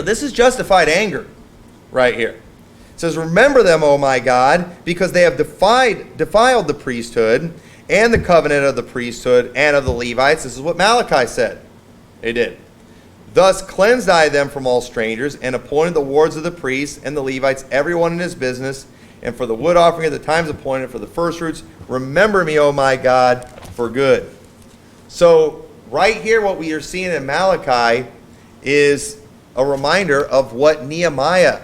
This is justified anger right here. It says, remember them, O my God, because they have defiled the priesthood and the covenant of the priesthood and of the Levites. This is what Malachi said. They did. Thus cleansed I them from all strangers, and appointed the wards of the priests and the Levites, everyone in his business, and for the wood offering at the times appointed, for the first fruits. Remember me, O my God, for good. So right here, what we are seeing in Malachi is a reminder of what Nehemiah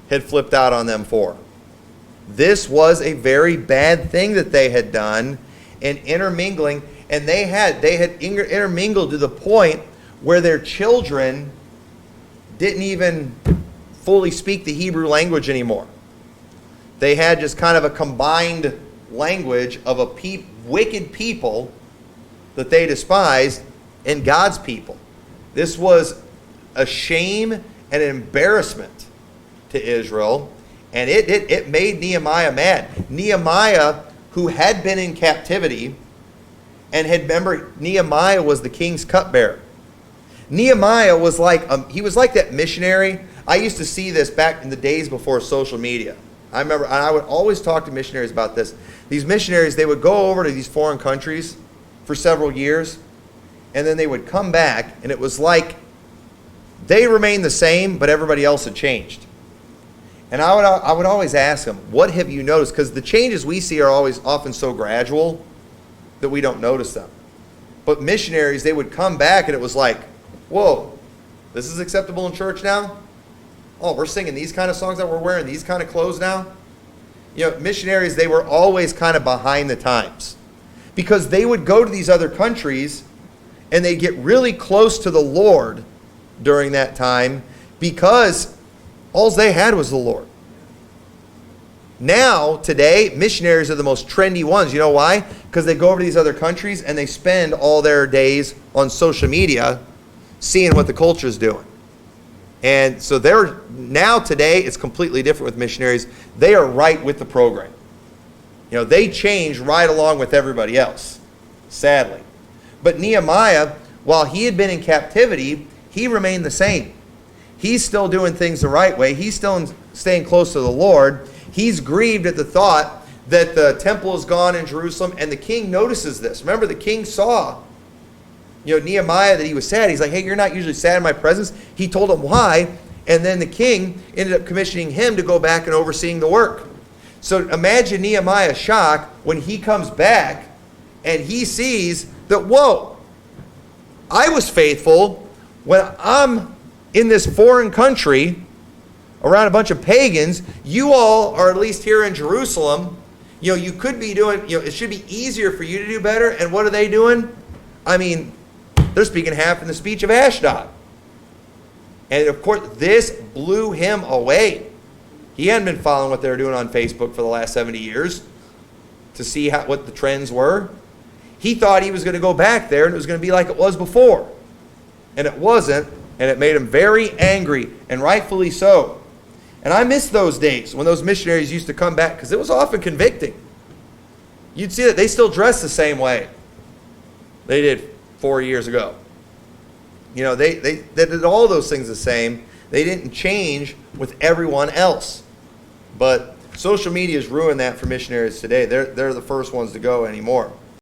had flipped out on them for. This was a very bad thing that they had done, and intermingling, and they had intermingled to the point where their children didn't even fully speak the Hebrew language anymore. They had just kind of a combined language of a wicked people that they despised and God's people. This was a shame and an embarrassment to Israel, and it made Nehemiah mad. Nehemiah, who had been in captivity, and remember, Nehemiah was the king's cupbearer. Nehemiah was like that missionary. I used to see this back in the days before social media. I remember, and I would always talk to missionaries about this. These missionaries, they would go over to these foreign countries for several years, and then they would come back, and it was like they remained the same, but everybody else had changed. And I would always ask them, what have you noticed? Because the changes we see are often so gradual that we don't notice them. But missionaries, they would come back, and it was like, whoa, this is acceptable in church now? Oh, we're singing these kind of songs now? We're wearing these kind of clothes now? You know, missionaries, they were always kind of behind the times. Because they would go to these other countries, and they'd get really close to the Lord during that time, because all they had was the Lord. Now, today, missionaries are the most trendy ones. You know why? Because they go over to these other countries and they spend all their days on social media seeing what the culture is doing. And so today, it's completely different with missionaries. They are right with the program. You know, they change right along with everybody else, sadly. But Nehemiah, while he had been in captivity, he remained the same. He's still doing things the right way. He's still staying close to the Lord. He's grieved at the thought that the temple is gone in Jerusalem, and the king notices this. Remember, the king saw, Nehemiah, that he was sad. He's like, hey, you're not usually sad in my presence. He told him why, and then the king ended up commissioning him to go back and overseeing the work. So imagine Nehemiah's shock when he comes back and he sees that, whoa, I was faithful when I'm in this foreign country around a bunch of pagans. You all are at least here in Jerusalem. You could be doing, it should be easier for you to do better. And what are they doing? I mean, they're speaking half in the speech of Ashdod. And of course, this blew him away. He hadn't been following what they were doing on Facebook for the last 70 years to see what the trends were. He thought he was going to go back there and it was going to be like it was before. And it wasn't. And it made him very angry, and rightfully so. And I miss those days when those missionaries used to come back, because it was often convicting. You'd see that they still dress the same way they did 4 years ago. They did all those things the same. They didn't change with everyone else. But social media has ruined that for missionaries today. They're the first ones to go anymore.